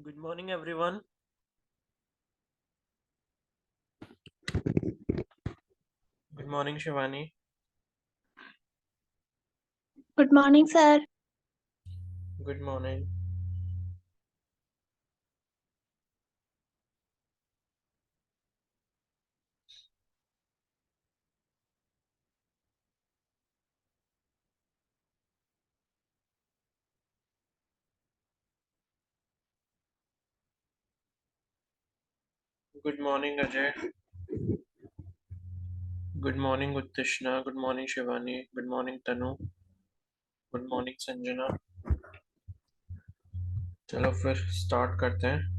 Good morning, everyone. Good morning, Shivani. Good morning, sir. Good morning. Good morning, Ajay. Good morning, Uttishna. Good morning, Shivani. Good morning, Tanu. Good morning, Sanjana. चलो फिर start करते हैं.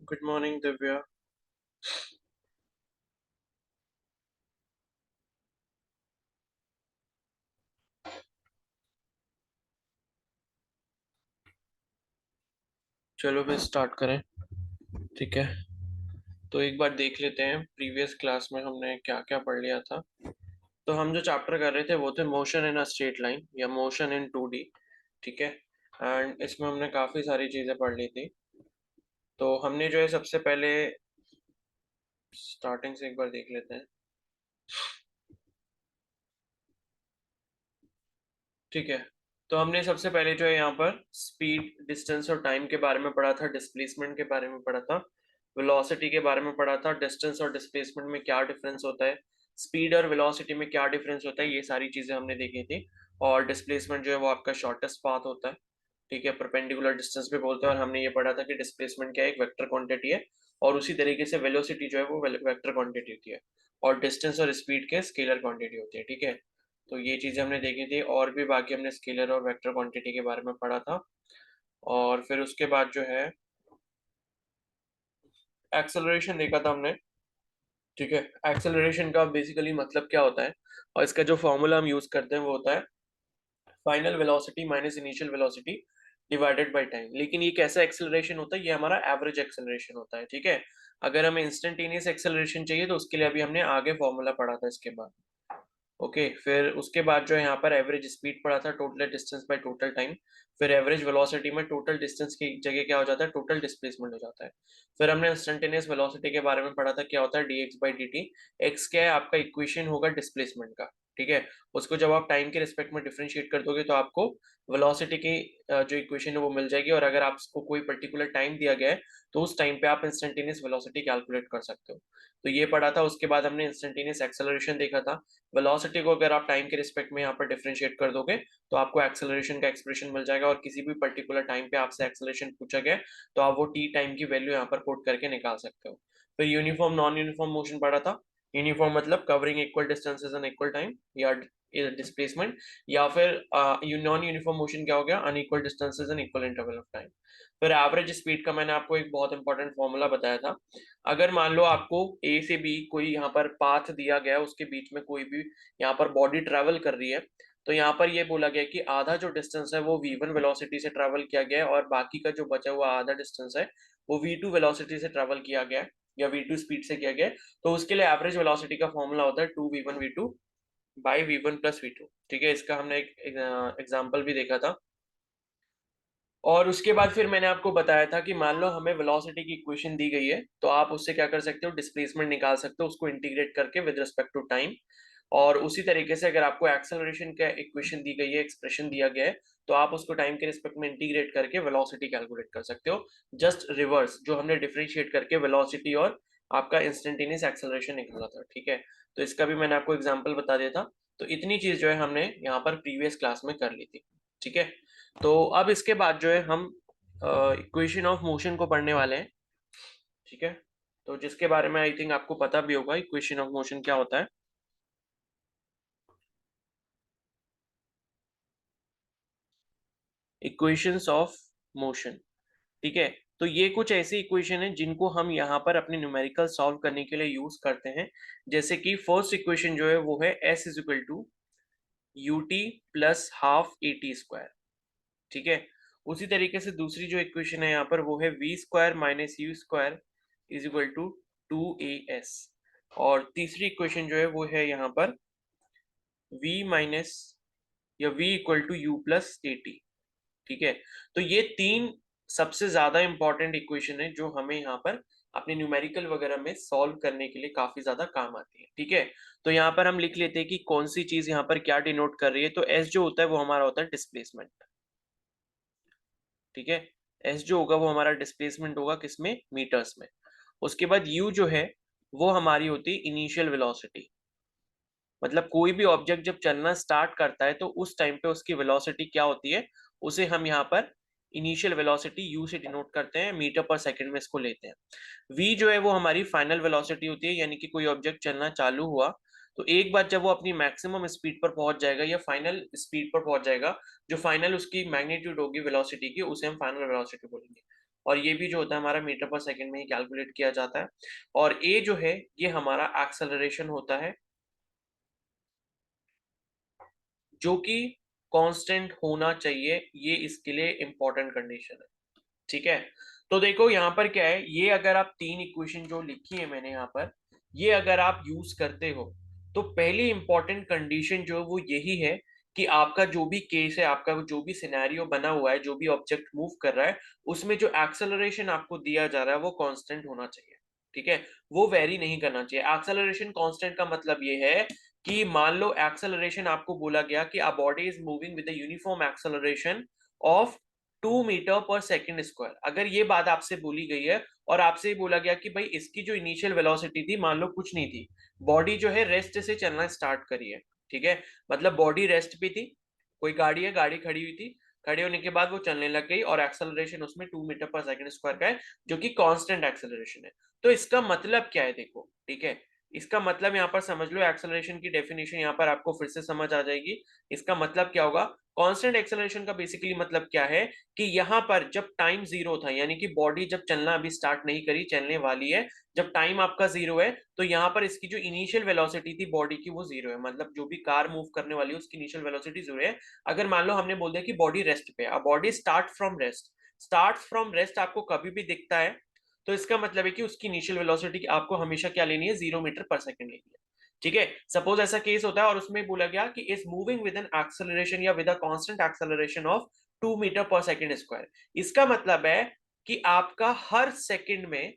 Good morning, Divya. चलो फिर start करें. ठीक है. तो एक बार देख लेते हैं प्रीवियस क्लास में हमने क्या क्या पढ़ लिया था. तो हम जो चैप्टर कर रहे थे वो थे motion in a straight line या मोशन इन 2D. ठीक है. एंड इसमें हमने काफ़ी सारी चीज़ें पढ़ ली थी. तो हमने जो है सबसे पहले स्टार्टिंग से एक बार देख लेते हैं. ठीक है. तो हमने सबसे पहले जो है यहाँ पर स्पीड, डिस्टेंस और टाइम के बारे में पढ़ा था, डिस्प्लेसमेंट के बारे में पढ़ा था, वेलोसिटी के बारे में पढ़ा था, डिस्टेंस और डिस्प्लेसमेंट में क्या डिफरेंस होता है, स्पीड और वेलोसिटी में क्या डिफरेंस होता है, ये सारी चीज़ें हमने देखी थी. और डिस्प्लेसमेंट जो है वो आपका शॉर्टेस्ट पाथ होता है. ठीक है. परपेंडिकुलर डिस्टेंस पे बोलते हैं. और हमने ये पढ़ा था कि डिस्प्लेसमेंट क्या है, एक वेक्टर क्वांटिटी है. और उसी तरीके से वेलोसिटी जो है वो वेक्टर क्वांटिटी होती है. और डिस्टेंस और स्पीड के स्केलर क्वांटिटी होती है. ठीक है. तो ये चीज़ें हमने देखी थी. और भी बाकी हमने स्केलर और वेक्टर क्वांटिटी के बारे में पढ़ा था. और फिर उसके बाद जो है एक्सेलरेशन देखा था हमने. ठीक है. एक्सेलरेशन का बेसिकली मतलब क्या होता है और इसका जो फॉर्मूला हम यूज करते हैं वो होता है final velocity minus initial velocity divided by time. लेकिन ये कैसा एक्सेलरेशन होता है, ये हमारा एवरेज एक्सेलरेशन होता है. ठीक है. अगर हमें इंस्टेंटेनियस एक्सेलरेशन चाहिए तो उसके लिए अभी हमने आगे फॉर्मूला पढ़ा था इसके बाद. ओके. फिर उसके बाद जो है यहाँ पर एवरेज स्पीड पढ़ा था, total distance by total time. फिर एवरेज वेलोसिटी में टोटल डिस्टेंस की जगह क्या हो जाता है, टोटल डिस्प्लेसमेंट हो जाता है. फिर हमने इंस्टेंटेनियस वेलोसिटी के बारे में पढ़ा था, क्या होता है dx बाई dt. एक्स क्या है, आपका इक्वेशन होगा डिस्प्लेसमेंट का. ठीक है. उसको जब आप टाइम के रिस्पेक्ट में डिफरेंशिएट कर दोगे तो आपको वेलोसिटी की जो इक्वेशन है वो मिल जाएगी. और अगर आपको कोई पर्टिकुलर टाइम दिया गया है तो उस टाइम पे आप इंस्टेंटेनियस वेलोसिटी कैलकुलेट कर सकते हो. तो ये पढ़ा था. उसके बाद हमने इंस्टेंटेनियस एक्सेलरेशन देखा था. वेलोसिटी को अगर आप टाइम के रिस्पेक्ट में यहाँ पर डिफरेंशिएट कर दोगे तो आपको एक्सेलरेशन का एक्सप्रेशन मिल जाएगा. और किसी भी पर्टिकुलर टाइम पे आपसे एक्सेलरेशन पूछा गया तो आप वो टी टाइम की वैल्यू यहाँ पर पुट करके निकाल सकते हो. फिर यूनिफॉर्म नॉन यूनिफॉर्म मोशन पढ़ा था. यूनिफॉर्म मतलब covering equal distances in equal time या डिस्प्लेसमेंट. या फिर नॉन यूनिफॉर्म मोशन क्या हो गया, unequal distances in equal interval of time. फिर एवरेज स्पीड का मैंने आपको एक बहुत इंपॉर्टेंट फॉर्मूला बताया था. अगर मान लो आपको ए से बी कोई यहाँ पर पाथ दिया गया है, उसके बीच में कोई भी यहाँ पर बॉडी ट्रेवल कर रही है, तो यहाँ पर ये बोला गया कि आधा जो डिस्टेंस है वो v1 वेलोसिटी से ट्रेवल किया गया है और बाकी का जो बचा हुआ आधा डिस्टेंस है वो v2 वेलोसिटी से ट्रेवल किया गया है या v2 स्पीड से किया गया है. तो उसके लिए एवरेज वेलोसिटी का फॉर्मूला होता है 2v1v2 by v1 plus v2. ठीक है. इसका हमने एक एग्जाम्पल भी देखा था. और उसके बाद फिर मैंने आपको बताया था कि मान लो हमें वेलोसिटी की इक्वेशन दी गई है तो आप उससे क्या कर सकते हो, डिस्प्लेसमेंट निकाल सकते हो उसको इंटीग्रेट करके विद रिस्पेक्ट टू टाइम. और उसी तरीके से अगर आपको एक्सेलरेशन का इक्वेशन दी गई है, एक्सप्रेशन दिया गया है, तो आप उसको टाइम के रिस्पेक्ट में इंटीग्रेट करके वेलोसिटी कैलकुलेट कर सकते हो, जस्ट रिवर्स जो हमने डिफरेंशिएट करके वेलोसिटी और आपका इंस्टेंटेनियस एक्सेलरेशन निकाला था। ठीक है, तो इसका भी मैंने आपको एग्जांपल बता दिया था। तो इतनी चीज जो है हमने यहाँ पर प्रीवियस क्लास में कर ली थी। ठीक है, तो अब इसके बाद जो है हम इक्वेशन ऑफ मोशन को पढ़ने वाले हैं। ठीक है, तो जिसके बारे में आई थिंक आपको पता भी होगा इक्वेशन ऑफ मोशन क्या होता है। इक्वेशंस ऑफ मोशन, ठीक है, तो ये कुछ ऐसी इक्वेशन है जिनको हम यहाँ पर अपने न्यूमेरिकल सॉल्व करने के लिए यूज करते हैं। जैसे कि फर्स्ट इक्वेशन जो है वो है s is equal to u t plus half a t square. ठीक है, उसी तरीके से दूसरी जो इक्वेशन है यहाँ पर वो है v square minus u square is equal to 2as। और तीसरी इक्वेशन जो है वो है यहाँ पर v माइनस या v equal to u plus a t. ठीक है, तो ये तीन सबसे ज्यादा इंपॉर्टेंट इक्वेशन है जो हमें यहाँ पर अपने न्यूमेरिकल वगैरह में सॉल्व करने के लिए काफी ज्यादा काम आती है। ठीक है, तो यहाँ पर हम लिख लेते हैं कि कौन सी चीज यहाँ पर क्या डिनोट कर रही है। तो एस जो होता है वो हमारा होता है डिस्प्लेसमेंट। ठीक है, एस जो होगा वो हमारा डिस्प्लेसमेंट होगा किसमें, मीटर्स में। उसके बाद यू जो है वो हमारी होती है इनिशियल वेलोसिटी। मतलब कोई भी ऑब्जेक्ट जब चलना स्टार्ट करता है तो उस टाइम पे उसकी वेलोसिटी क्या होती है, उसे हम यहाँ पर इनिशियल वेलोसिटी यू से डिनोट करते हैं, मीटर पर सेकंड में इसको लेते हैं। वी जो है वो हमारी फाइनल वेलोसिटी होती है, यानी कि कोई ऑब्जेक्ट चलना चालू हुआ तो एक बार जब वो अपनी मैक्सिमम स्पीड पर पहुंच जाएगा या फाइनल स्पीड पर पहुंच जाएगा, जो फाइनल उसकी मैग्नीट्यूड होगी वेलोसिटी की, उसे हम फाइनल वेलोसिटी बोलेंगे। और ये भी जो होता है हमारा मीटर पर सेकंड में ही कैलकुलेट किया जाता है। और ए जो है ये हमारा एक्सेलरेशन होता है, जो कि कांस्टेंट होना चाहिए, ये इसके लिए इंपॉर्टेंट कंडीशन है। ठीक है, तो देखो यहाँ पर क्या है, ये अगर आप तीन इक्वेशन जो लिखी है मैंने यहाँ पर, ये अगर आप यूज करते हो तो पहली इंपॉर्टेंट कंडीशन जो है वो यही है कि आपका जो भी केस है, आपका जो भी सिनेरियो बना हुआ है, जो भी ऑब्जेक्ट मूव कर रहा है, उसमें जो एक्सेलरेशन आपको दिया जा रहा है वो कांस्टेंट होना चाहिए। ठीक है, वो वेरी नहीं करना चाहिए। एक्सेलरेशन कांस्टेंट का मतलब ये है कि मान लो एक्सेलरेशन आपको बोला गया कि a body is moving with uniform acceleration of 2 metre per second square. अगर ये बात आपसे बोली गई है और आपसे बोला गया कि भाई इसकी जो इनिशियल वेलोसिटी थी मान लो कुछ नहीं थी, बॉडी जो है रेस्ट से चलना स्टार्ट करी है। ठीक है, मतलब बॉडी रेस्ट पे थी, कोई गाड़ी है, गाड़ी खड़ी हुई थी, खड़े होने के बाद वो चलने लग गई और एक्सेलरेशन उसमें 2 मीटर पर सेकंड स्क्वायर का है, जो कि कांस्टेंट एक्सेलरेशन है। तो इसका मतलब क्या है देखो, ठीक है, इसका मतलब यहाँ पर समझ लो, एक्सेलरेशन की डेफिनेशन यहाँ पर आपको फिर से समझ आ जाएगी। इसका मतलब क्या होगा, कांस्टेंट एक्सेलरेशन का बेसिकली मतलब क्या है कि यहाँ पर जब टाइम जीरो था, यानी कि बॉडी जब चलना अभी स्टार्ट नहीं करी, चलने वाली है, जब टाइम आपका जीरो है तो यहाँ पर इसकी जो इनिशियल वेलोसिटी थी बॉडी की वो जीरो है। मतलब जो भी कार मूव करने वाली है उसकी इनिशियल वेलोसिटी जीरो है। अगर मान लो हमने बोल दिया कि बॉडी रेस्ट पे है, बॉडी स्टार्ट फ्रॉम रेस्ट आपको कभी भी दिखता है, तो इसका मतलब है कि उसकी इनिशियल वेलोसिटी आपको हमेशा क्या लेनी है, 0 मीटर पर सेकंड लेनी है। ठीक है, सपोज ऐसा केस होता है और उसमें बोला गया कि is moving with an acceleration या with a constant acceleration of 2 metre पर सेकंड स्क्वायर। इसका मतलब है कि आपका हर सेकंड में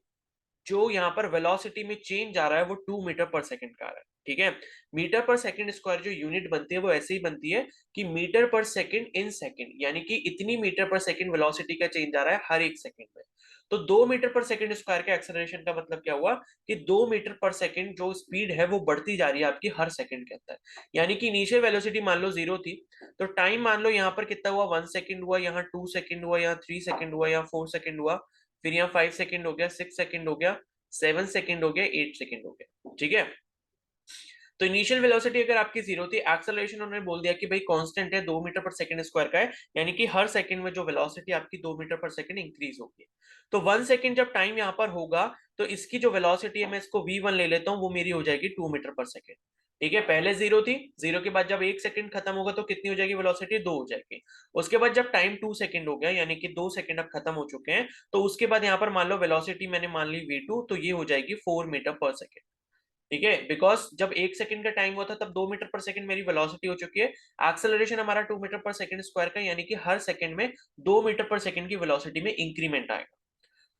जो यहाँ पर वेलोसिटी में चेंज आ रहा है वो 2 मीटर पर सेकंड का आ रहा है। ठीक है, मीटर पर सेकंड स्क्वायर जो यूनिट बनती है वो ऐसे ही बनती है कि मीटर पर सेकंड इन सेकंड, यानी कि इतनी मीटर पर सेकंड वेलोसिटी का चेंज आ रहा है हर एक सेकंड में। तो 2 मीटर पर सेकंड स्क्वायर का एक्सेलरेशन का मतलब क्या हुआ कि 2 मीटर पर सेकंड जो स्पीड है वो बढ़ती जा रही है आपकी हर सेकंड के अंदर। यानी कि इनिशियल वेलोसिटी मान लो जीरो थी, तो टाइम मान लो यहाँ पर कितना हुआ, 1 सेकंड हुआ, यहाँ 2 सेकंड हुआ, यहाँ 3 सेकंड हुआ, यहाँ 4 सेकंड हुआ, फिर यहाँ 5 सेकंड हो गया, 6 सेकंड हो गया, 7 सेकंड हो गया, 8 सेकंड हो गया। ठीक है, तो इनिशियल वेलोसिटी अगर आपकी जीरो थी, एक्सेलरेशन उन्होंने बोल दिया कि भाई कांस्टेंट है, 2 मीटर पर सेकंड स्क्वायर का है, यानी कि हर सेकंड में जो वेलोसिटी आपकी 2 मीटर पर सेकंड इंक्रीज होगी। तो 1 सेकंड जब टाइम यहाँ पर होगा तो इसकी जो वेलोसिटी है, मैं इसको v1 ले लेता हूँ, वो मेरी हो जाएगी 2 मीटर पर सेकंड। ठीक है, पहले जीरो थी, जीरो के बाद जब 1 सेकंड खत्म होगा तो कितनी हो जाएगी वेलोसिटी, 2 हो जाएगी। उसके बाद जब टाइम 2 सेकंड हो गया, यानी कि 2 सेकंड अब खत्म हो चुके हैं, तो उसके बाद यहाँ पर मान लो वेलोसिटी मैंने मान ली v2, तो ये हो जाएगी 4 मीटर पर सेकंड। ठीक है, बिकॉज जब 1 सेकंड का टाइम हुआ था तब 2 मीटर पर सेकंड मेरी वेलोसिटी हो चुकी है। एक्सेलरेशन हमारा 2 मीटर पर सेकंड स्क्वायर का, यानी कि हर सेकंड में 2 मीटर पर सेकंड की वेलोसिटी में इंक्रीमेंट आएगा।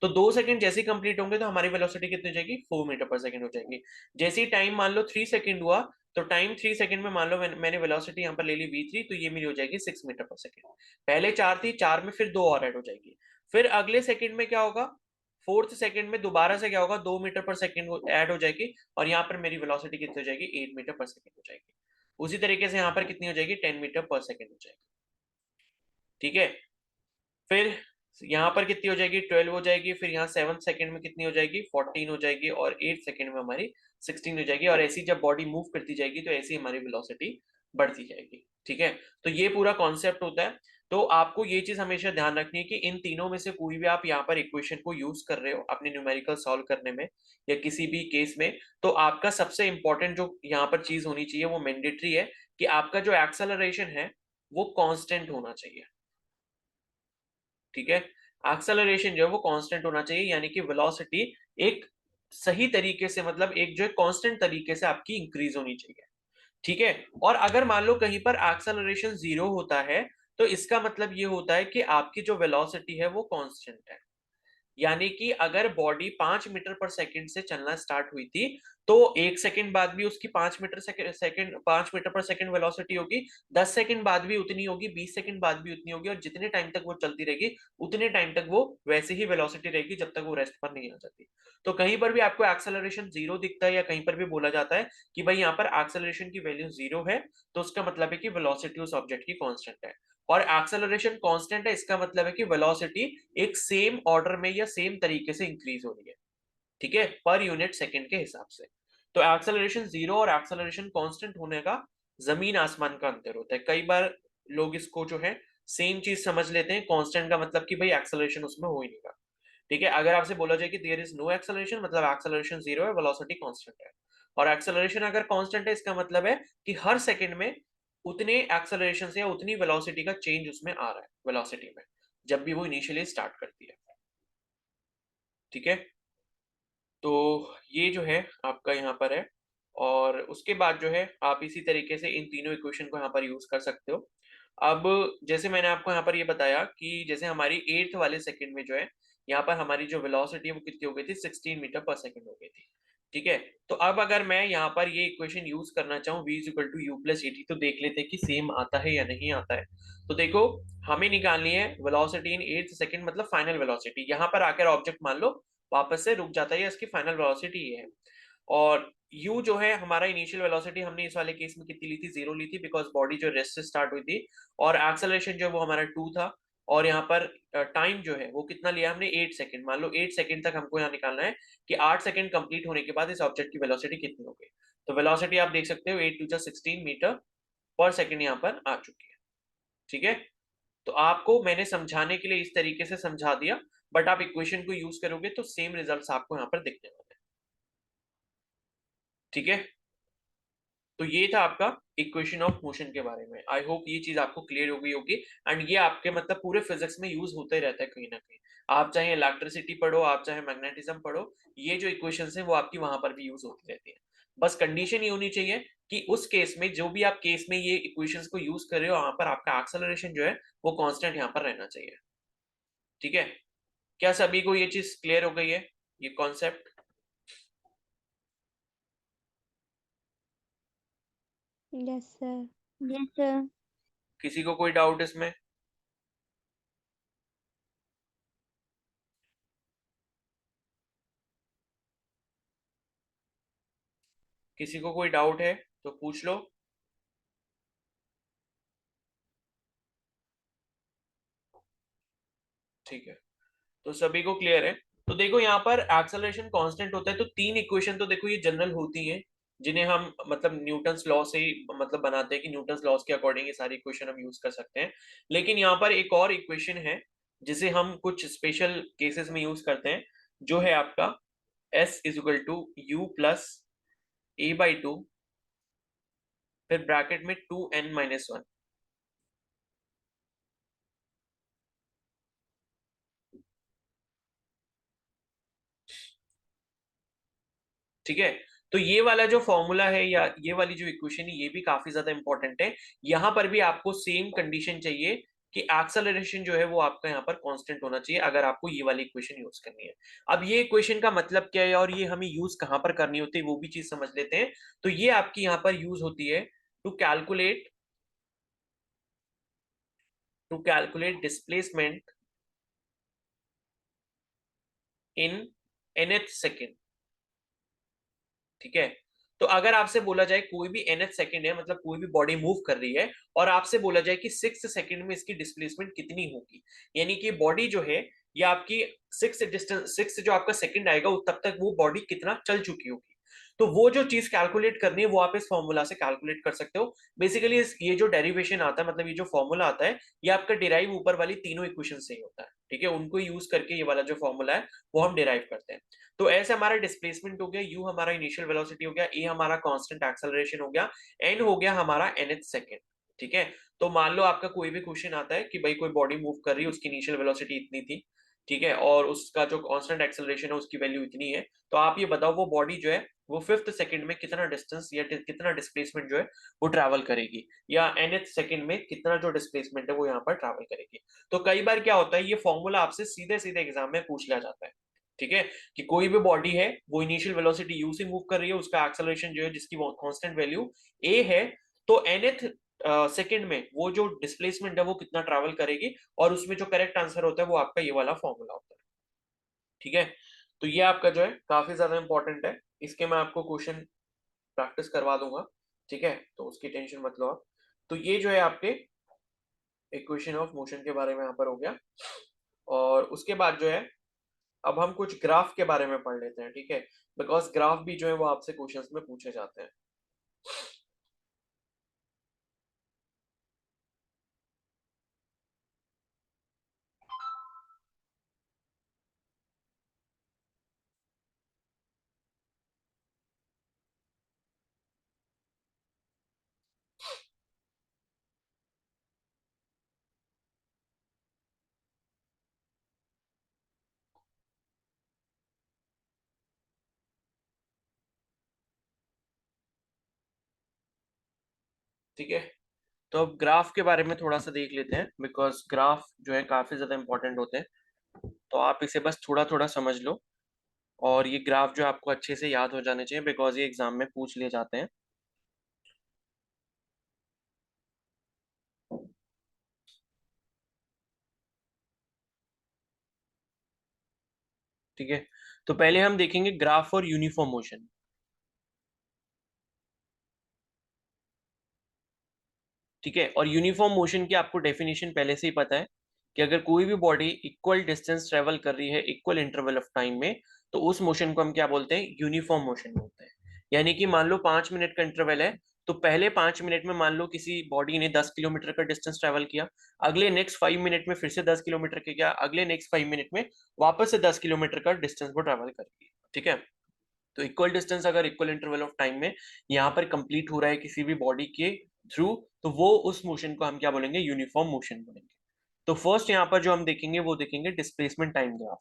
तो 2 सेकंड जैसे ही कंप्लीट होंगे तो हमारी वेलोसिटी कितनी हो जाएगी, 4 मीटर पर सेकंड हो जाएगी। जैसे ही टाइम मान लो 3 सेकंड हुआ, तो टाइम 3 सेकंड में मान लो मैंने वेलोसिटी यहाँ पर ले ली v3, तो ये मेरी हो जाएगी 6 मीटर पर सेकंड। पहले 4 थी, 4 में फिर 2 और ऐड हो जाएगी। फिर अगले सेकंड में क्या होगा, फोर्थ सेकंड में दोबारा से क्या होगा, 2 मीटर पर सेकंड ऐड हो जाएगी, और यहाँ पर मेरी वेलोसिटी कितनी हो जाएगी, 8 मीटर पर सेकंड हो जाएगी। उसी तरीके से यहाँ पर कितनी हो जाएगी, 10 मीटर पर सेकंड हो जाएगी। ठीक है, फिर यहाँ पर कितनी हो जाएगी, 12 हो जाएगी। फिर यहाँ 7 सेकंड में कितनी हो जाएगी, 14 हो जाएगी। और 8 सेकंड में हमारी 16 हो जाएगी। और ऐसी जब बॉडी मूव करती जाएगी तो ऐसी हमारी वेलोसिटी बढ़ती जाएगी। ठीक है, तो ये पूरा कॉन्सेप्ट होता है। तो आपको ये चीज हमेशा ध्यान रखनी है कि इन तीनों में से कोई भी आप यहाँ पर इक्वेशन को यूज कर रहे हो अपने न्यूमेरिकल सॉल्व करने में या किसी भी केस में, तो आपका सबसे इंपॉर्टेंट जो यहाँ पर चीज होनी चाहिए वो मैंडेटरी है कि आपका जो एक्सेलरेशन है वो कांस्टेंट होना चाहिए। ठीक है, एक्सेलरेशन जो है वो कांस्टेंट होना चाहिए, यानी कि वेलोसिटी एक सही तरीके से, मतलब एक जो है कांस्टेंट तरीके से आपकी इंक्रीज होनी चाहिए। ठीक है, और अगर मान लो कहीं पर एक्सेलरेशन 0 होता है तो इसका मतलब ये होता है कि आपकी जो वेलोसिटी है वो कांस्टेंट है। यानी कि अगर बॉडी 5 मीटर पर सेकंड से चलना स्टार्ट हुई थी, तो 1 सेकंड बाद भी उसकी 5 मीटर पर सेकंड वेलोसिटी होगी, 10 सेकंड बाद भी उतनी होगी, 20 सेकंड बाद भी उतनी होगी, और जितने टाइम तक वो चलती रहेगी उतने टाइम तक वो वैसे ही वेलोसिटी रहेगी जब तक वो रेस्ट पर नहीं आ जाती। तो कहीं पर भी आपको एक्सेलरेशन 0 दिखता है या कहीं पर भी बोला जाता है कि भाई यहाँ पर एक्सेलरेशन की वैल्यू 0 है, तो उसका मतलब है कि वेलोसिटी उस ऑब्जेक्ट की कांस्टेंट है। और एक्सेलरेशन कांस्टेंट है, इसका मतलब है कि वेलोसिटी एक सेम ऑर्डर में या सेम तरीके से इंक्रीज हो रही है। ठीक है, पर यूनिट सेकंड के हिसाब से। तो एक्सेलरेशन 0 और एक्सेलरेशन कांस्टेंट होने का जमीन आसमान का अंतर होता है। कई बार लोग इसको जो है सेम चीज समझ लेते हैं, कांस्टेंट का मतलब कि भाई एक्सेलरेशन उसमें हो ही नहीं रहा। ठीक है, अगर आपसे बोला जाए कि देयर इज नो एक्सेलरेशन, मतलब एक्सेलरेशन 0 है, वेलोसिटी कांस्टेंट है। और एक्सेलरेशन अगर कांस्टेंट है, इसका मतलब है कि हर सेकंड में उतने एक्सेलरेशन से या उतनी वेलोसिटी का चेंज उसमें आ रहा है वेलोसिटी में, जब भी वो इनिशियली स्टार्ट करती है। ठीक है, तो ये जो है आपका यहाँ पर है। और उसके बाद जो है आप इसी तरीके से इन तीनों इक्वेशन को यहाँ पर यूज कर सकते हो। अब जैसे मैंने आपको यहाँ पर ये बताया कि जैसे हमारी 8th वाले सेकंड में जो है यहाँ पर हमारी जो वेलोसिटी है वो कितनी हो गई थी, 16 मीटर पर सेकंड हो गई थी। ठीक है, तो अब अगर मैं यहाँ पर ये इक्वेशन यूज करना चाहूँ v is equal to u plus a t, तो देख लेते हैं कि सेम आता है या नहीं आता है। तो देखो, हमें निकालनी है वेलोसिटी इन 8th सेकंड, मतलब फाइनल वेलोसिटी। यहाँ पर आकर ऑब्जेक्ट मान लो वापस से रुक जाता है या इसकी फाइनल वेलोसिटी ये है। और u जो है हमारा इनिशियल वेलोसिटी, हमने इस वाले केस में कितनी ली थी, 0 ली थी, बिकॉज बॉडी जो रेस्ट से स्टार्ट हुई थी। और एक्सेलरेशन जो है वो हमारा 2 था। और यहाँ पर टाइम जो है वो कितना लिया हमने, 8 सेकंड। मान लो 8 सेकंड तक हमको यहाँ निकालना है कि 8 सेकंड कंप्लीट होने के बाद इस ऑब्जेक्ट की वेलोसिटी कितनी हो गई। तो वेलोसिटी आप देख सकते हो 8 टू 16 मीटर पर सेकंड यहाँ पर आ चुकी है। ठीक है, तो आपको मैंने समझाने के लिए इस तरीके से समझा दिया, बट आप इक्वेशन को यूज करोगे तो सेम रिजल्ट्स आपको यहाँ पर दिखने वाले हैं। ठीक है, तो ये था आपका इक्वेशन ऑफ मोशन के बारे में। आई होप ये चीज आपको क्लियर हो गई होगी। एंड ये आपके मतलब पूरे फिजिक्स में यूज होता ही रहता है कहीं ना कहीं। आप चाहे इलेक्ट्रिसिटी पढ़ो, आप चाहे मैग्नेटिज्म पढ़ो, ये जो इक्वेशंस हैं वो आपकी वहां पर भी यूज होती रहती है। बस कंडीशन ये होनी चाहिए कि उस केस में, जो भी आप केस में ये इक्वेशंस को यूज कर रहे हो, वहां पर आपका एक्सेलरेशन जो है वो कांस्टेंट यहाँ पर रहना चाहिए। ठीक है, क्या सभी को ये चीज क्लियर हो गई है, ये concept? Yes sir. Yes sir. किसी को कोई डाउट इसमें? किसी को कोई डाउट है तो पूछ लो। ठीक है, तो सभी को क्लियर है। तो देखो यहाँ पर एक्सेलरेशन कांस्टेंट होता है, तो तीन इक्वेशन तो देखो ये जनरल होती हैं, जिन्हें हम मतलब न्यूटन्स लॉ से ही मतलब बनाते हैं कि न्यूटन्स लॉस के अकॉर्डिंग ये सारी इक्वेशन हम यूज कर सकते हैं। लेकिन यहाँ पर एक और इक्वेशन है जिसे हम कुछ स्पेशल केसेस में यूज करते हैं, जो है आपका s is equal to u plus a/2, फिर ब्रैकेट में 2n-1। ठीक है, तो ये वाला जो फॉर्मूला है या ये वाली जो इक्वेशन है ये भी काफी ज्यादा इंपॉर्टेंट है। यहां पर भी आपको सेम कंडीशन चाहिए कि एक्सेलरेशन जो है वो आपका यहाँ पर कांस्टेंट होना चाहिए अगर आपको ये वाली इक्वेशन यूज करनी है। अब ये इक्वेशन का मतलब क्या है और ये हमें यूज कहाँ पर करनी होती है वो भी चीज समझ लेते हैं। तो ये आपकी यहाँ पर यूज होती है to calculate displacement in nth second. ठीक है, तो अगर आपसे बोला जाए कोई भी nth सेकंड है, मतलब कोई भी बॉडी मूव कर रही है और आपसे बोला जाए कि 6 सेकंड में इसकी डिस्प्लेसमेंट कितनी होगी, यानी कि बॉडी जो है ये आपकी 6 जो आपका सेकंड आएगा तब तक वो बॉडी कितना चल चुकी होगी। तो वो जो चीज कैलकुलेट करनी है वो आप इस फॉर्मूला से कैलकुलेट कर सकते हो। बेसिकली ये जो डेरिवेशन आता है, मतलब ये जो फॉर्मूला आता है, ये आपका डिराइव ऊपर वाली तीनों इक्वेशन से ही होता है। ठीक है, उनको यूज करके ये वाला जो फॉर्मूला है वो हम डिराइव करते हैं। तो ऐसे हमारा डिस्प्लेसमेंट हो गया, यू हमारा इनिशियल वेलोसिटी हो गया, ए हमारा कांस्टेंट एक्सेलरेशन हो गया, एन हो गया हमारा nth सेकंड। ठीक है, तो मान लो आपका कोई भी क्वेश्चन आता है कि भाई कोई बॉडी मूव कर रही है, उसकी इनिशियल वेलोसिटी इतनी थी, ठीक है, और उसका जो कांस्टेंट एक्सेलरेशन है उसकी वैल्यू इतनी है, तो आप ये बताओ वो बॉडी जो है वो 5th सेकंड में कितना डिस्टेंस या कितना डिस्प्लेसमेंट जो है वो ट्रैवल करेगी, या nth सेकंड में कितना जो डिस्प्लेसमेंट है वो यहाँ पर ट्रैवल करेगी। तो कई बार क्या होता है, ये फॉर्मूला आपसे सीधे सीधे एग्जाम में पूछ लिया जाता है। ठीक है, कि कोई भी बॉडी है वो इनिशियल वेलोसिटी यू से मूव कर रही है, उसका एक्सेलरेशन जो है जिसकी कांस्टेंट वैल्यू ए है, तो nth सेकंड में वो जो डिस्प्लेसमेंट है वो कितना ट्रैवल करेगी, और उसमें जो करेक्ट आंसर होता है वो आपका ये वाला फॉर्मूला होता है। ठीक है, तो ये आपका जो है काफी ज्यादा इंपॉर्टेंट है, इसके मैं आपको क्वेश्चन प्रैक्टिस करवा दूंगा। ठीक है, तो उसकी टेंशन मत लो आप। तो ये जो है आपके इक्वेशन ऑफ मोशन के बारे में यहाँ पर हो गया, और उसके बाद जो है अब हम कुछ ग्राफ के बारे में पढ़ लेते हैं। ठीक है, बिकॉज ग्राफ भी जो है वो आपसे क्वेश्चंस में पूछे जाते हैं। ठीक है, तो अब ग्राफ के बारे में थोड़ा सा देख लेते हैं, बिकॉज ग्राफ जो है काफी ज्यादा इंपॉर्टेंट होते हैं। तो आप इसे बस थोड़ा थोड़ा समझ लो, और ये ग्राफ जो आपको अच्छे से याद हो जाने चाहिए, बिकॉज ये एग्जाम में पूछ लिए जाते हैं। ठीक है, तो पहले हम देखेंगे ग्राफ और यूनिफॉर्म मोशन। ठीक है, और यूनिफॉर्म मोशन की आपको डेफिनेशन पहले से ही पता है कि अगर कोई भी बॉडी इक्वल डिस्टेंस ट्रेवल कर रही है इक्वल इंटरवल ऑफ टाइम में, तो उस मोशन को हम क्या बोलते हैं, यूनिफॉर्म मोशन बोलते हैं। यानी कि मान लो 5 मिनट का इंटरवल है, तो पहले 5 मिनट में मान लो किसी बॉडी ने 10 किलोमीटर का डिस्टेंस ट्रेवल किया, अगले नेक्स्ट 5 मिनट में फिर से 10 किलोमीटर के किया, अगले नेक्स्ट 5 मिनट में वापस से 10 किलोमीटर का डिस्टेंस वो ट्रेवल करेगी। ठीक है, तो इक्वल डिस्टेंस अगर इक्वल इंटरवल ऑफ टाइम में यहाँ पर कंप्लीट हो रहा है किसी भी बॉडी के थ्रू, तो वो उस मोशन को हम क्या बोलेंगे, यूनिफॉर्म मोशन बोलेंगे। तो फर्स्ट यहाँ पर जो हम देखेंगे वो देखेंगे डिस्प्लेसमेंट टाइम ग्राफ।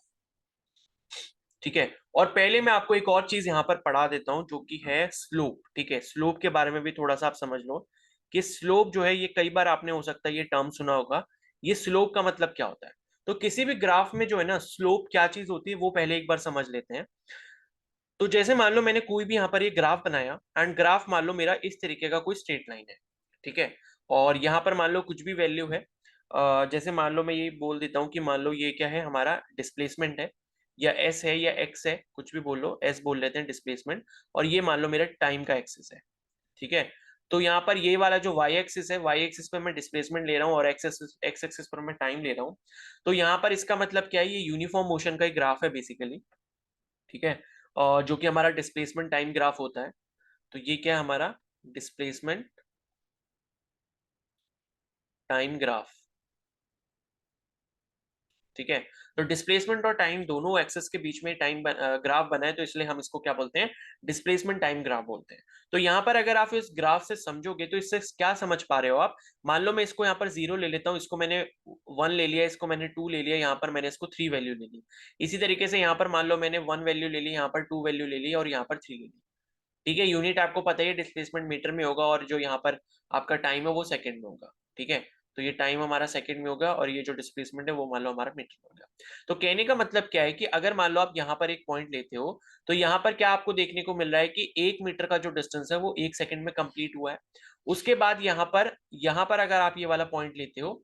ठीक है, और पहले मैं आपको एक और चीज यहाँ पर पढ़ा देता हूँ जो कि है स्लोप। ठीक है, स्लोप के बारे में भी थोड़ा सा आप समझ लो कि स्लोप जो है, ये कई बार आपने हो सकता है ये टर्म सुना होगा, ये स्लोप का मतलब क्या होता है। तो किसी भी ग्राफ में जो है ना, स्लोप क्या चीज होती है वो पहले एक बार समझ लेते हैं। तो जैसे मान लो मैंने कोई भी यहाँ पर ये ग्राफ बनाया, एंड ग्राफ मान लो मेरा इस तरीके का कोई स्ट्रेट लाइन है। ठीक है, और यहाँ पर मान लो कुछ भी वैल्यू है, जैसे मान लो मैं ये बोल देता हूँ कि मान लो ये क्या है, हमारा डिस्प्लेसमेंट है, या एस है या एक्स है, कुछ भी बोल लो, एस बोल लेते हैं डिस्प्लेसमेंट, और ये मान लो मेरा टाइम का एक्सिस है। ठीक है, तो यहाँ पर ये वाला जो वाई एक्सिस है, वाई एक्सिस पर मैं डिस्प्लेसमेंट ले रहा हूँ और एक्स एक्सिस पर मैं टाइम ले रहा हूँ। तो यहाँ पर इसका मतलब क्या है, ये यूनिफॉर्म मोशन का एक ग्राफ है बेसिकली। ठीक है, और जो कि हमारा डिस्प्लेसमेंट टाइम ग्राफ होता है। तो ये क्या है हमारा डिस्प्लेसमेंट टाइम ग्राफ। ठीक है, तो डिस्प्लेसमेंट और टाइम दोनों एक्सेस के बीच में टाइम ग्राफ बना है, तो इसलिए हम इसको क्या बोलते हैं, डिस्प्लेसमेंट टाइम ग्राफ बोलते हैं। तो यहाँ पर अगर आप इस ग्राफ से समझोगे तो इससे क्या समझ पा रहे हो आप, मान लो मैं इसको यहाँ पर 0 ले लेता हूँ, इसको मैंने 1 ले लिया, इसको मैंने 2 ले लिया, यहाँ पर मैंने इसको 3 वैल्यू ले ली। इसी तरीके से यहाँ पर मान लो मैंने 1 वैल्यू ले ली, यहाँ पर 2 वैल्यू ले ली, और यहाँ पर 3 ले ली। ठीक है, यूनिट आपको पता ही है डिस्प्लेसमेंट मीटर में होगा, और जो यहाँ पर आपका टाइम है वो सेकंड में होगा। ठीक है, तो ये टाइम हमारा सेकंड में होगा और ये जो डिस्प्लेसमेंट है वो मान लो हमारा मीटर में होगा। तो कहने का मतलब क्या है कि अगर मान लो आप यहाँ पर एक पॉइंट लेते हो तो यहाँ पर क्या आपको देखने को मिल रहा है कि 1 मीटर का जो डिस्टेंस है वो 1 सेकंड में कंप्लीट हुआ है। उसके बाद यहाँ पर अगर आप ये वाला पॉइंट लेते हो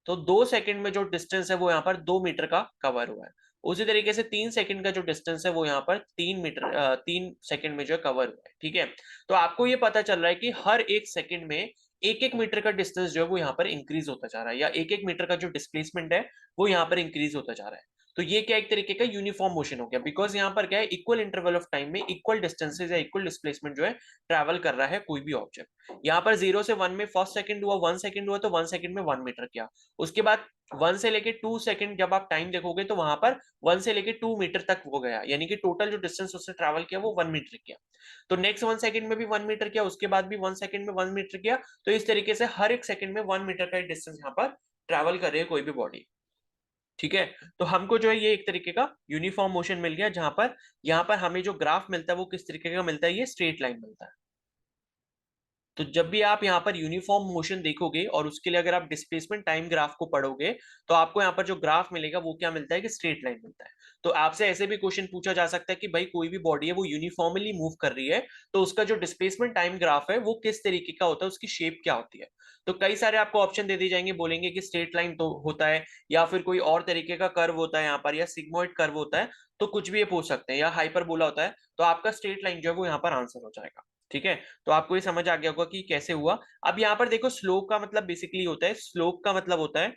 तो 2 सेकंड में जो डिस्टेंस है वो यहाँ पर 2 मीटर का कवर हुआ है। उसी तरीके से 3 सेकंड का जो डिस्टेंस है वो यहाँ पर 3 सेकंड में जो है कवर हुआ है। ठीक है, तो आपको ये पता चल रहा है कि हर 1 सेकंड में 1 1 मीटर का डिस्टेंस जो है वो यहाँ पर इंक्रीज होता जा रहा है, या 1 1 मीटर का जो डिस्प्लेसमेंट है वो यहाँ पर इंक्रीज होता जा रहा है। तो ये क्या एक तरीके का यूनिफॉर्म मोशन हो गया, बिकॉज यहाँ पर क्या है, इक्वल इंटरवल ऑफ टाइम में इक्वल डिस्टेंसेज या इक्वल डिस्प्लेसमेंट जो है ट्रैवल कर रहा है कोई भी ऑब्जेक्ट। यहाँ पर 0 से 1 में फर्स्ट सेकंड हुआ, 1 सेकंड हुआ, तो 1 सेकंड में 1 मीटर किया। उसके बाद 1 से लेके 2 सेकंड जब आप टाइम देखोगे तो वहां पर 1 से लेके 2 मीटर तक हो गया, यानी कि टोटल जो डिस्टेंस उसने ट्रैवल किया वो 1 मीटर किया। तो नेक्स्ट 1 सेकंड में भी 1 मीटर किया, उसके बाद भी 1 सेकंड में 1 मीटर किया। तो इस तरीके से हर एक सेकंड में 1 मीटर का डिस्टेंस यहाँ पर ट्रैवल कर रही है कोई भी बॉडी। ठीक है, तो हमको जो है ये एक तरीके का यूनिफॉर्म मोशन मिल गया, जहां पर यहाँ पर हमें जो ग्राफ मिलता है वो किस तरीके का मिलता है, ये स्ट्रेट लाइन मिलता है। तो जब भी आप यहाँ पर यूनिफॉर्म मोशन देखोगे और उसके लिए अगर आप डिस्प्लेसमेंट टाइम ग्राफ को पढ़ोगे तो आपको यहाँ पर जो ग्राफ मिलेगा वो क्या मिलता है कि स्ट्रेट लाइन मिलता है। तो आपसे ऐसे भी क्वेश्चन पूछा जा सकता है कि भाई कोई भी बॉडी है वो यूनिफॉर्मली मूव कर रही है तो उसका जो डिस्प्लेसमेंट टाइम ग्राफ है वो किस तरीके का होता है, उसकी शेप क्या होती है। तो कई सारे आपको ऑप्शन दे दिए जाएंगे, बोलेंगे कि स्ट्रेट लाइन तो होता है, या फिर कोई और तरीके का कर्व होता है यहाँ पर, या सिग्मोइड कर्व होता है, तो कुछ भी ये पूछ सकते हैं, या हाइपरबोला होता है। तो आपका स्ट्रेट लाइन जो है वो यहाँ पर आंसर हो जाएगा। ठीक है, तो आपको ये समझ आ गया होगा कि कैसे हुआ। अब यहाँ पर देखो, स्लोप का मतलब बेसिकली होता है, स्लोप का मतलब होता है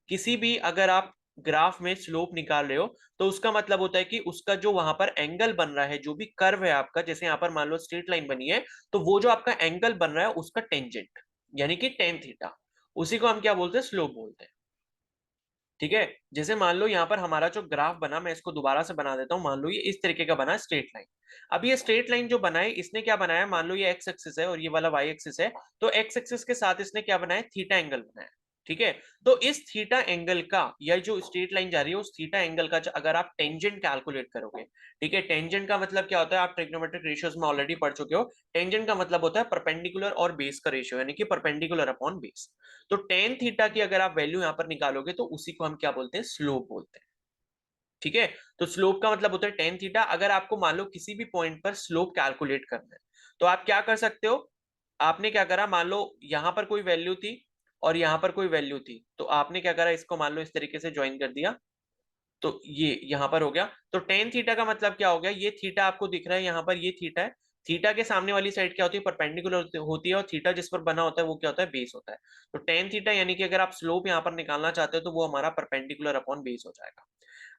किसी भी, अगर आप ग्राफ में स्लोप निकाल रहे हो तो उसका मतलब होता है कि उसका जो वहां पर एंगल बन रहा है, जो भी कर्व है आपका, जैसे यहाँ पर मान लो स्ट्रेट लाइन बनी है, तो वो जो आपका एंगल बन रहा है उसका टेंजेंट, यानी कि टेन थीटा, उसी को हम क्या बोलते हैं, स्लोप बोलते हैं। ठीक है, जैसे मान लो यहाँ पर हमारा जो ग्राफ बना, मैं इसको दोबारा से बना देता हूँ। मान लो ये इस तरीके का बना स्ट्रेट लाइन। अब ये स्ट्रेट लाइन जो बना है, इसने क्या बनाया, मान लो ये एक्स एक्सिस है और ये वाला वाई एक्सिस है, तो एक्स एक्सिस के साथ इसने क्या बनाया, थीटा एंगल बनाया। ठीक है, तो इस थीटा एंगल का, या जो स्ट्रेट लाइन जा रही है उस थीटा एंगल का अगर आप टेंजेंट कैलकुलेट करोगे, ठीक है, टेंजेंट का मतलब क्या होता है, आप ट्रिग्नोमेट्रिक रेशियोज में ऑलरेडी पढ़ चुके हो। टेंजेंट का मतलब होता है परपेंडिकुलर और बेस का रेशियो, यानी कि परपेंडिकुलर अपॉन बेस। तो टेन थीटा की अगर आप वैल्यू यहां पर निकालोगे तो उसी को हम क्या बोलते हैं, स्लोप बोलते हैं। ठीक है, तो स्लोप का मतलब होता है टेन थीटा। अगर आपको मान लो किसी भी पॉइंट पर स्लोप कैलकुलेट करना है तो आप क्या कर सकते हो, आपने क्या करा, मान लो यहां पर कोई वैल्यू थी और यहां पर कोई वैल्यू थी, तो आपने क्या करा, इसको मान लो इस तरीके से ज्वाइन कर दिया, तो ये यहां पर हो गया। तो टेन थीटा का मतलब क्या हो गया, ये थीटा आपको दिख रहा है यहाँ पर, ये थीटा है। थीटा के सामने वाली साइड क्या होती है, परपेंडिकुलर होती है, और थीटा जिस पर बना होता है वो क्या होता है, बेस होता है। तो टेन थीटा यानी कि अगर आप स्लोप यहाँ पर निकालना चाहते हो तो वो हमारा परपेंडिकुलर अपॉन बेस हो जाएगा।